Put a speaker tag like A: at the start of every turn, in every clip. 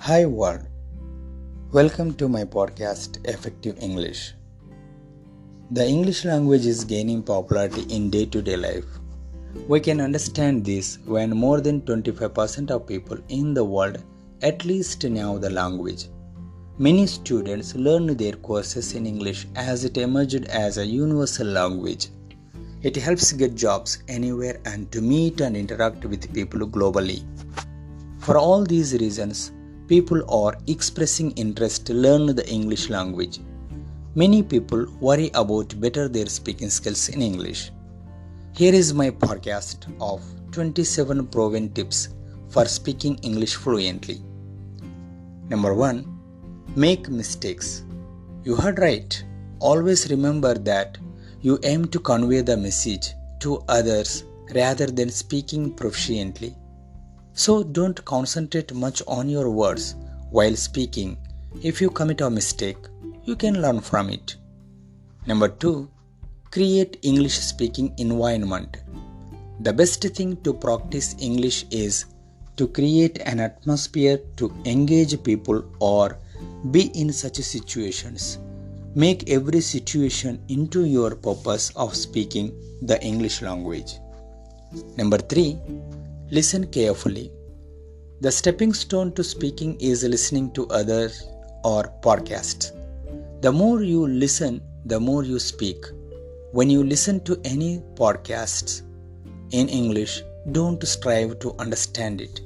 A: Hi world, welcome to my podcast Effective English. The English language is gaining popularity in day-to-day life. We can understand this when more than 25% of people in the world at least know the language. Many students learn their courses in English as it emerged as a universal language. It helps get jobs anywhere and to meet and interact with people globally. For all these reasons, people are expressing interest to learn the English language. Many people worry about better their speaking skills in English. Here is my podcast of 27 proven tips for speaking English fluently. Number 1. Make mistakes. You heard right. Always remember that you aim to convey the message to others rather than speaking proficiently. So don't concentrate much on your words while speaking. If you commit a mistake, you can learn from it. Number 2. Create English speaking environment. The best thing to practice English is to create an atmosphere to engage people or be in such situations. Make every situation into your purpose of speaking the English language. Number 3. Listen carefully. The stepping stone to speaking is listening to others or podcasts. The more you listen, the more you speak. When you listen to any podcasts in English, don't strive to understand it.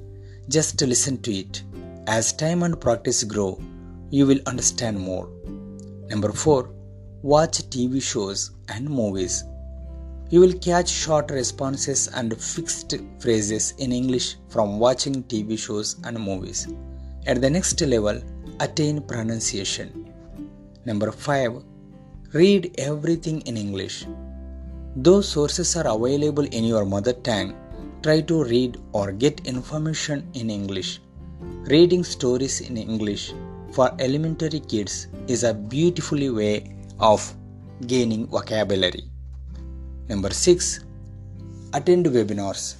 A: Just listen to it. As time and practice grow, you will understand more. Number 4. Watch TV shows and movies. You will catch short responses and fixed phrases in English from watching TV shows and movies. At the next level, attain pronunciation. Number 5. Read everything in English. Those sources are available in your mother tongue. Try to read or get information in English. Reading stories in English for elementary kids is a beautiful way of gaining vocabulary. Number 6. Attend webinars.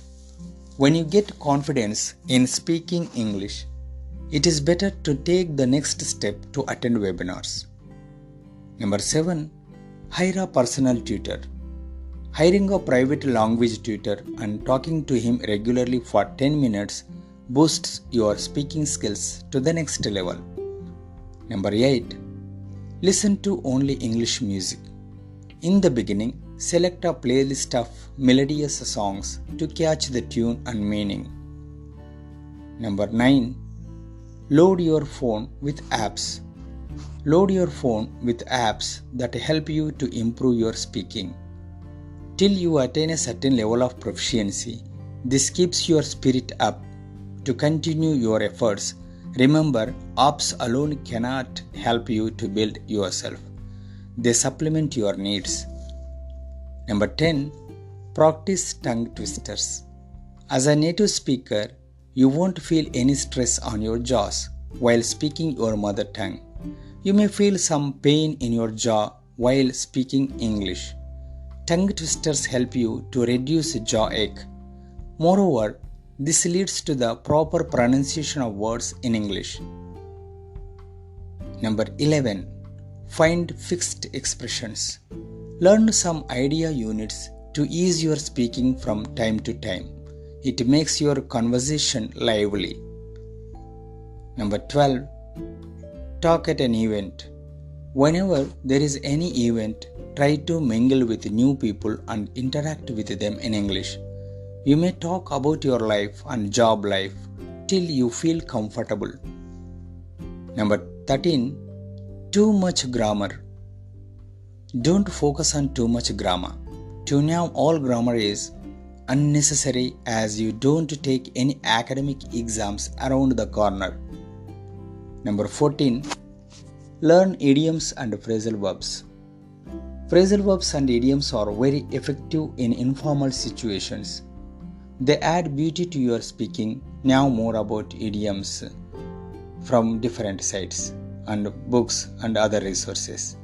A: When you get confidence in speaking English, it is better to take the next step to attend webinars. Number 7. Hire a personal tutor. Hiring a private language tutor and talking to him regularly for 10 minutes boosts your speaking skills to the next level. Number 8. Listen to only English music. In the beginning, select a playlist of melodious songs to catch the tune and meaning. Number 9. Load your phone with apps. Load your phone with apps that help you to improve your speaking. Till you attain a certain level of proficiency, this keeps your spirit up to continue your efforts. Remember, apps alone cannot help you to build yourself. They supplement your needs. Number 10. Practice tongue twisters. As a native speaker, you won't feel any stress on your jaws while speaking your mother tongue. You may feel some pain in your jaw while speaking English. Tongue twisters help you to reduce jaw ache. Moreover, this leads to the proper pronunciation of words in English. Number 11. Find fixed expressions. Learn some idea units to ease your speaking from time to time. It makes your conversation lively. Number 12. Talk at an event. Whenever there is any event, try to mingle with new people and interact with them in English. You may talk about your life and job life till you feel comfortable. Number 13. Too much grammar. Don't focus on too much grammar. To know all grammar is unnecessary as you don't take any academic exams around the corner. Number 14. Learn idioms and phrasal verbs. Phrasal verbs and idioms are very effective in informal situations. They add beauty to your speaking. Know more about idioms from different sites and books and other resources.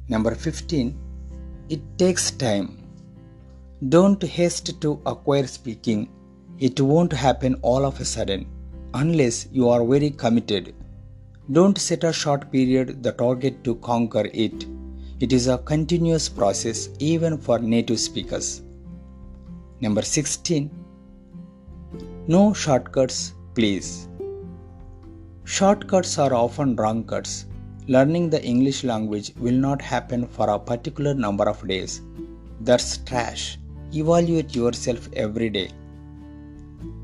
A: Number 15. It takes time. Don't haste to acquire speaking. It won't happen all of a sudden. unless you are very committed. Don't set a short period the target to conquer it. It is a continuous process even for native speakers. Number 16. No shortcuts, please. Shortcuts are often wrong cuts. Learning the English language will not happen for a particular number of days. That's trash. Evaluate yourself every day.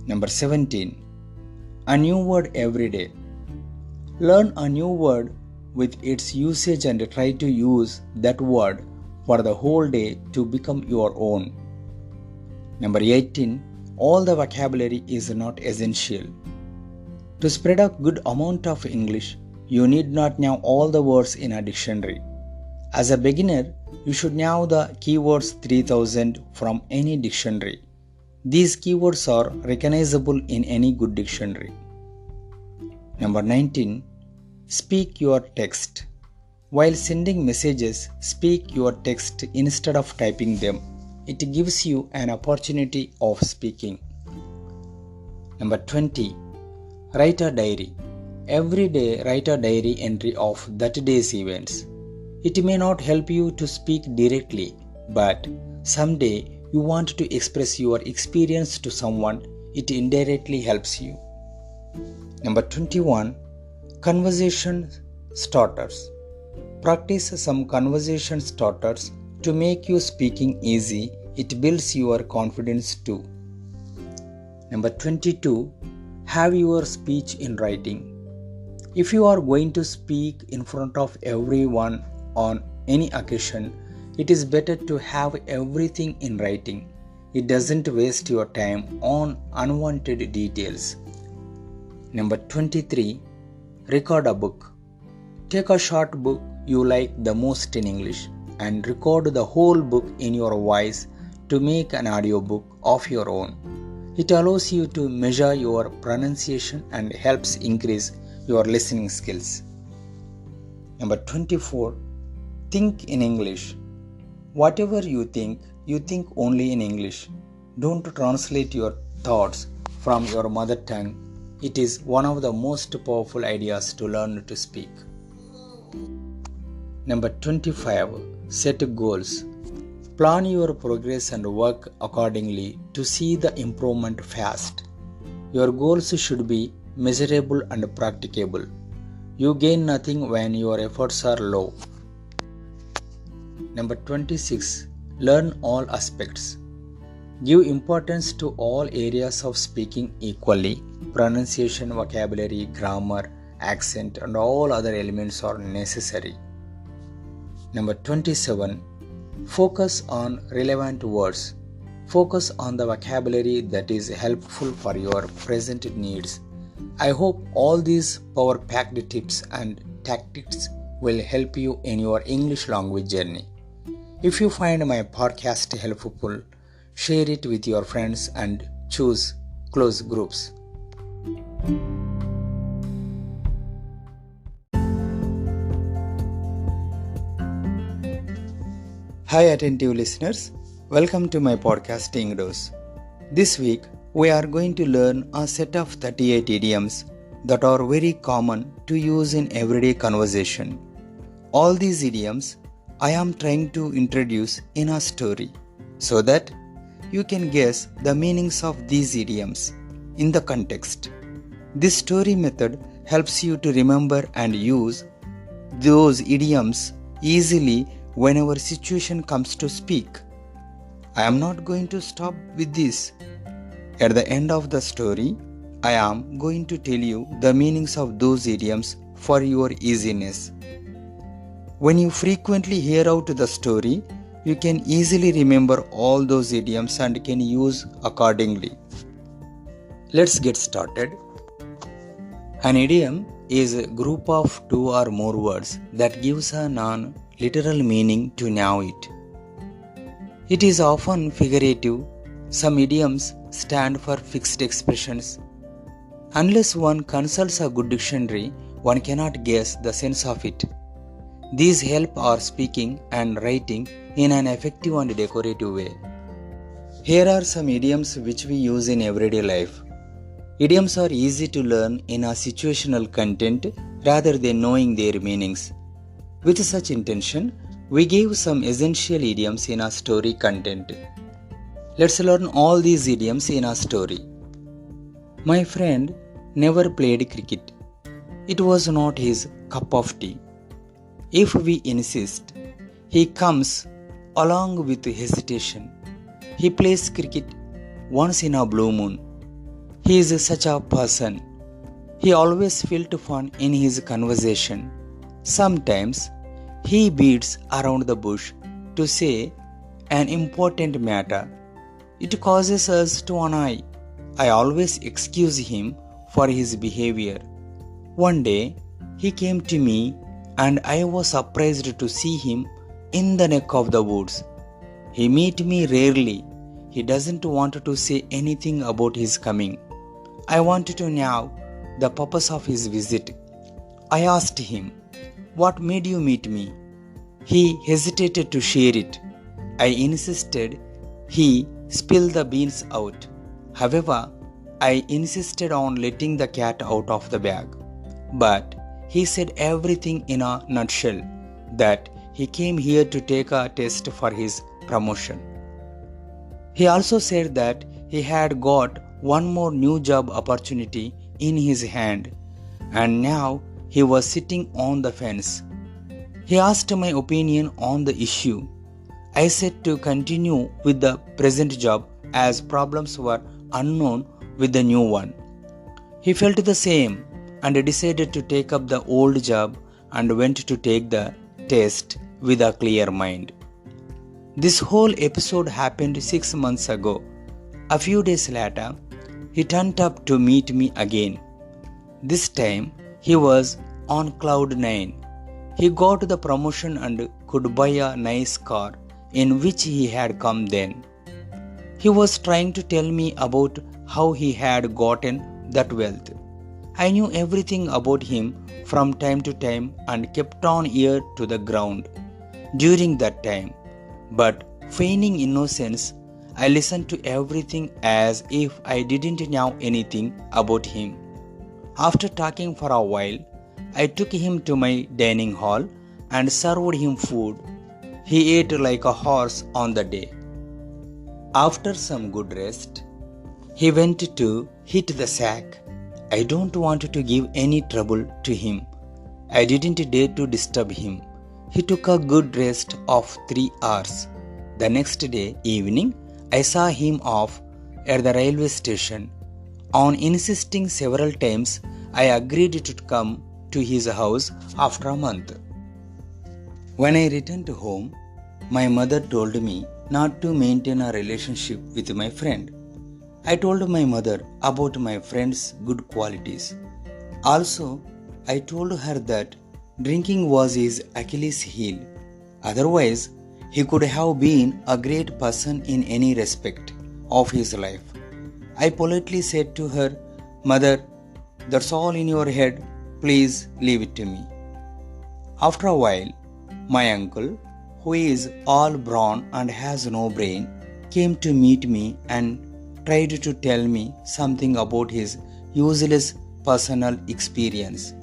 A: Number 17. A new word every day. Learn a new word with its usage and try to use that word for the whole day to become your own. Number 18. All the vocabulary is not essential. To spread a good amount of English, you need not know all the words in a dictionary. As a beginner, you should know the keywords 3000 from any dictionary. These keywords are recognizable in any good dictionary. Number 19. Speak your text. While sending messages, speak your text instead of typing them. It gives you an opportunity of speaking. Number 20. Write a diary. Every day, write a diary entry of that day's events. It may not help you to speak directly, but someday you want to express your experience to someone, it indirectly helps you. Number 21. Conversation starters. Practice some conversation starters to make you speaking easy. It builds your confidence too. Number 22. Have your speech in writing. If you are going to speak in front of everyone on any occasion, it is better to have everything in writing. It doesn't waste your time on unwanted details. Number 23. Record a book. Take a short book you like the most in English and record the whole book in your voice to make an audiobook of your own. It allows you to measure your pronunciation and helps increase your listening skills. Number 24. Think in English. Whatever you think only in English. Don't translate your thoughts from your mother tongue. It is one of the most powerful ideas to learn to speak. Number 25. Set goals. Plan your progress and work accordingly to see the improvement fast. Your goals should be measurable and practicable. You gain nothing when your efforts are low. Number 26. Learn all aspects. Give importance to all areas of speaking equally. Pronunciation, vocabulary, grammar, accent, and all other elements are necessary. Number 27. Focus on relevant words. Focus on the vocabulary that is helpful for your present needs. I hope all these power-packed tips and tactics will help you in your English language journey. If you find my podcast helpful, share it with your friends and choose close groups. Hi attentive listeners, welcome to my podcast English. This week we are going to learn a set of 38 idioms that are very common to use in everyday conversation. All these idioms I am trying to introduce in a story so that you can guess the meanings of these idioms in the context. This story method helps you to remember and use those idioms easily whenever situation comes to speak. I am not going to stop with this. At the end of the story, I am going to tell you the meanings of those idioms for your easiness. When you frequently hear out the story, you can easily remember all those idioms and can use accordingly. Let's get started. An idiom is a group of two or more words that gives a non-literal meaning to know it. It is often figurative. Some idioms stand for fixed expressions. Unless one consults a good dictionary, one cannot guess the sense of it. These help our speaking and writing in an effective and decorative way. Here are some idioms which we use in everyday life. Idioms are easy to learn in a situational content rather than knowing their meanings. With such intention, we gave some essential idioms in our story content. Let's learn all these idioms in our story. My friend never played cricket. It was not his cup of tea. If we insist, he comes along with hesitation. He plays cricket once in a blue moon. He is such a person. He always felt fun in his conversation. Sometimes he beats around the bush to say an important matter. It causes us to annoy. I always excuse him for his behavior. One day he came to me and I was surprised to see him in the neck of the woods. He meets me rarely. He doesn't want to say anything about his coming. I wanted to know the purpose of his visit. I asked him, "What made you meet me?" He hesitated to share it. I insisted he spill the beans out. However, I insisted on letting the cat out of the bag. But he said everything in a nutshell, that he came here to take a test for his promotion. He also said that he had got one more new job opportunity in his hand and now he was sitting on the fence. He asked my opinion on the issue. I said to continue with the present job as problems were unknown with the new one. He felt the same and decided to take up the old job and went to take the test with a clear mind. This whole episode happened 6 months ago. A few days later, he turned up to meet me again. This time, he was on cloud 9. He got the promotion and could buy a nice car in which he had come then. He was trying to tell me about how he had gotten that wealth. I knew everything about him from time to time and kept on ear to the ground during that time. But feigning innocence, I listened to everything as if I didn't know anything about him. After talking for a while, I took him to my dining hall and served him food. He ate like a horse on the day. After some good rest, he went to hit the sack. I don't want to give any trouble to him. I didn't dare to disturb him. He took a good rest of 3 hours. The next day evening, I saw him off at the railway station. On insisting several times, I agreed to come to his house after a month. When I returned home, my mother told me not to maintain a relationship with my friend. I told my mother about my friend's good qualities. Also, I told her that drinking was his Achilles heel. Otherwise, he could have been a great person in any respect of his life. I politely said to her, "Mother, that's all in your head. Please leave it to me." After a while, my uncle, who is all brawn and has no brain, came to meet me and tried to tell me something about his useless personal experience.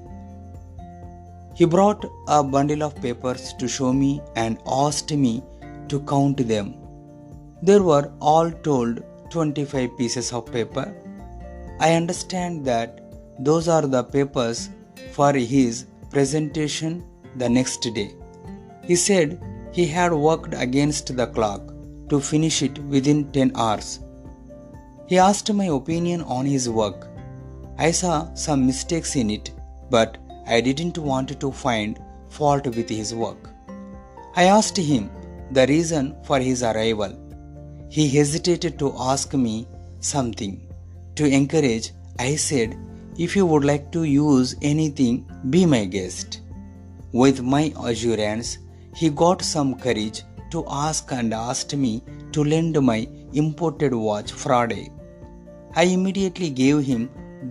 A: He brought a bundle of papers to show me and asked me to count them. There were all told 25 pieces of paper. I understand that those are the papers for his presentation the next day. He said he had worked against the clock to finish it within 10 hours. He asked my opinion on his work. I saw some mistakes in it, but I didn't want to find fault with his work. I asked him the reason for his arrival. He hesitated to ask me something. To encourage, I said, "If you would like to use anything, be my guest." With my assurance, he got some courage to ask and asked me to lend my imported watch Friday. I immediately gave him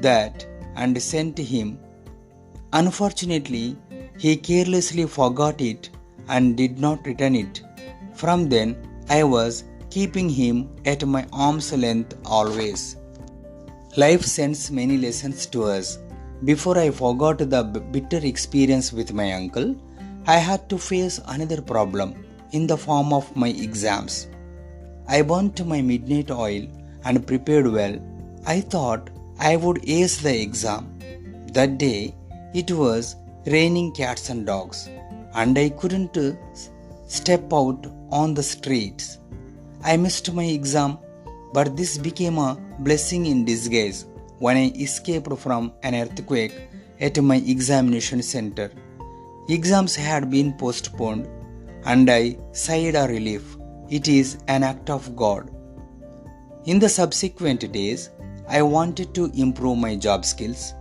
A: that and sent him. Unfortunately, he carelessly forgot it and did not return it. From then, I was keeping him at my arm's length always. Life sends many lessons to us. Before I forgot the bitter experience with my uncle, I had to face another problem in the form of my exams. I burnt my midnight oil and prepared well. I thought I would ace the exam. That day it was raining cats and dogs, and I couldn't step out on the streets. I missed my exam, but this became a blessing in disguise when I escaped from an earthquake at my examination center. Exams had been postponed, and I sighed a relief. It is an act of God. In the subsequent days, I wanted to improve my job skills.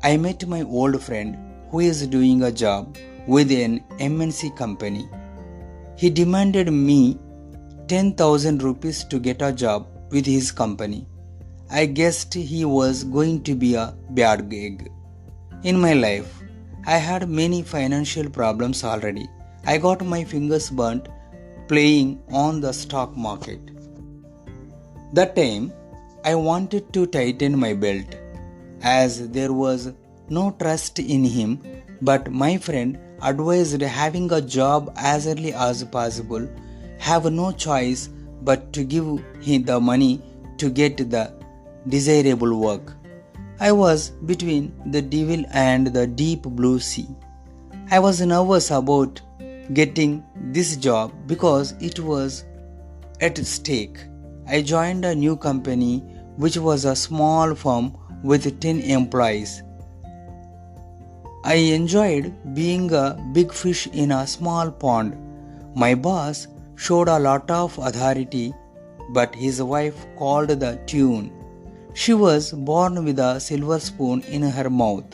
A: I met my old friend who is doing a job with an MNC company. He demanded me 10,000 rupees to get a job with his company. I guessed he was going to be a bad gig. In my life, I had many financial problems already. I got my fingers burnt playing on the stock market. That time, I wanted to tighten my belt as there was no trust in him, but my friend advised having a job as early as possible, have no choice but to give him the money to get the desirable work. I was between the devil and the deep blue sea. I was nervous about getting this job because it was at stake. I joined a new company which was a small firm with 10 employees. I enjoyed being a big fish in a small pond. My boss showed a lot of authority, but his wife called the tune. She was born with a silver spoon in her mouth.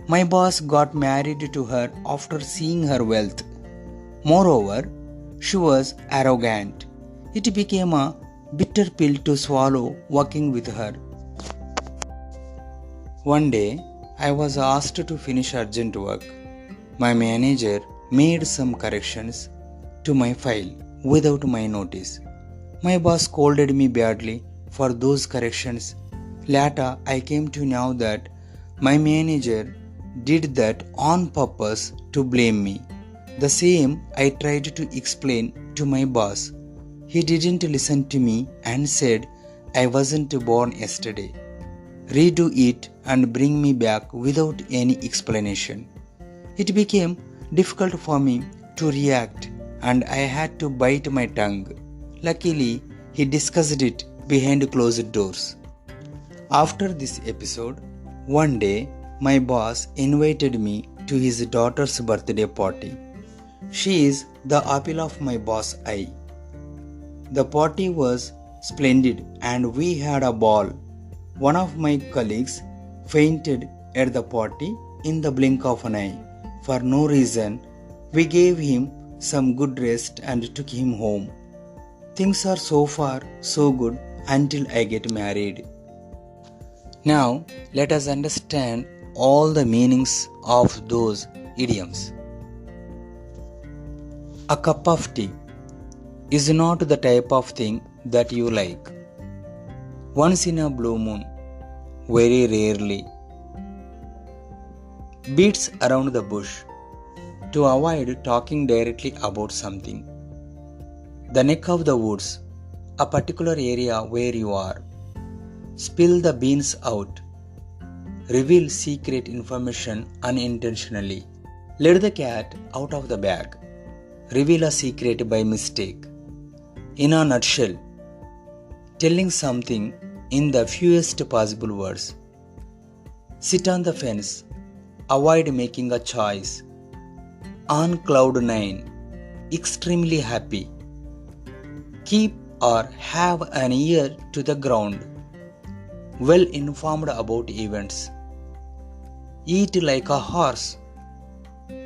A: My boss got married to her after seeing her wealth. Moreover, she was arrogant. It became a bitter pill to swallow working with her. One day, I was asked to finish urgent work. My manager made some corrections to my file without my notice. My boss scolded me badly for those corrections. Later, I came to know that my manager did that on purpose to blame me. The same I tried to explain to my boss. He didn't listen to me and said I wasn't born yesterday. Redo it and bring me back without any explanation. It became difficult for me to react and I had to bite my tongue. Luckily, he discussed it behind closed doors. After this episode, one day my boss invited me to his daughter's birthday party. She is the apple of my boss' eye. The party was splendid and we had a ball. One of my colleagues fainted at the party in the blink of an eye. For no reason, we gave him some good rest and took him home. Things are so far so good until I get married. Now, let us understand all the meanings of those idioms. A cup of tea is not the type of thing that you like. Once in a blue moon, very rarely. Beats around the bush to avoid talking directly about something. The neck of the woods, a particular area where you are. Spill the beans out. Reveal secret information unintentionally. Let the cat out of the bag. Reveal a secret by mistake. In a nutshell, telling something in the fewest possible words. Sit on the fence. Avoid making a choice. On cloud nine. Extremely happy. Keep or have an ear to the ground. Well informed about events. Eat like a horse.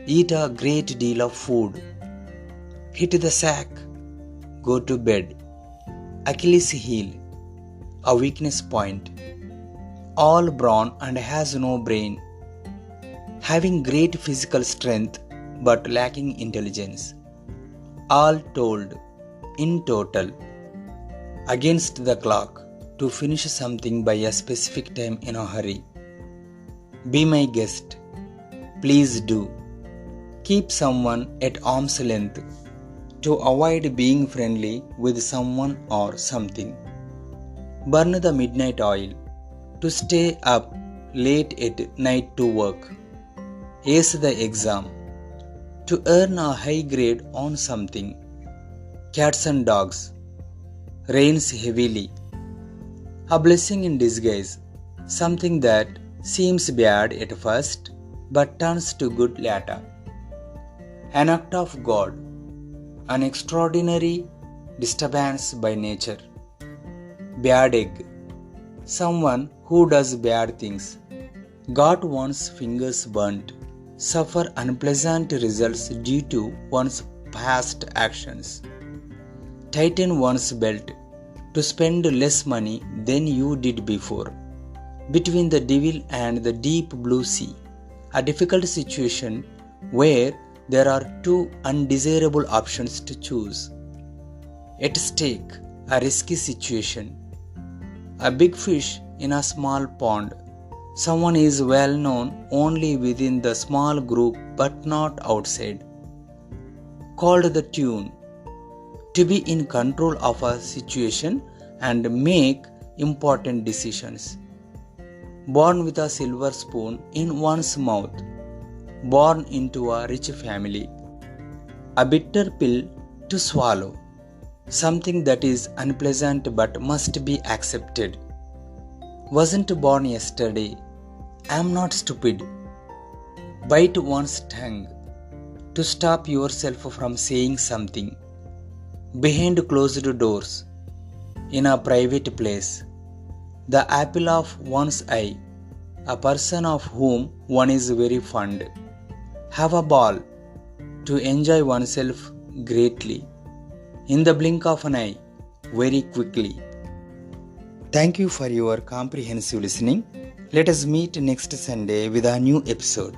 A: Eat a great deal of food. Hit the sack. Go to bed. Achilles heel. A weakness point. All brawn and has no brain. Having great physical strength but lacking intelligence. All told, in total. Against the clock, to finish something by a specific time in a hurry. Be my guest. Please do. Keep someone at arm's length to avoid being friendly with someone or something. Burn the midnight oil to stay up late at night to work. Ace the exam to earn a high grade on something. Cats and dogs. Rains heavily. A blessing in disguise. Something that seems bad at first but turns to good later. An act of God. An extraordinary disturbance by nature. Bad egg. Someone who does bad things. Got one's fingers burnt. Suffer unpleasant results due to one's past actions. Tighten one's belt to spend less money than you did before. Between the devil and the deep blue sea. A difficult situation where there are two undesirable options to choose. At stake, a risky situation. A big fish in a small pond. Someone is well known only within the small group but not outside. Called the tune. To be in control of a situation and make important decisions. Born with a silver spoon in one's mouth. Born into a rich family. A bitter pill to swallow. Something that is unpleasant but must be accepted. Wasn't born yesterday. Am not stupid. Bite one's tongue to stop yourself from saying something. Behind closed doors. In a private place. The apple of one's eye. A person of whom one is very fond. Have a ball. To enjoy oneself greatly. In the blink of an eye. Very quickly. Thank you for your comprehensive listening. Let us meet next Sunday with a new episode.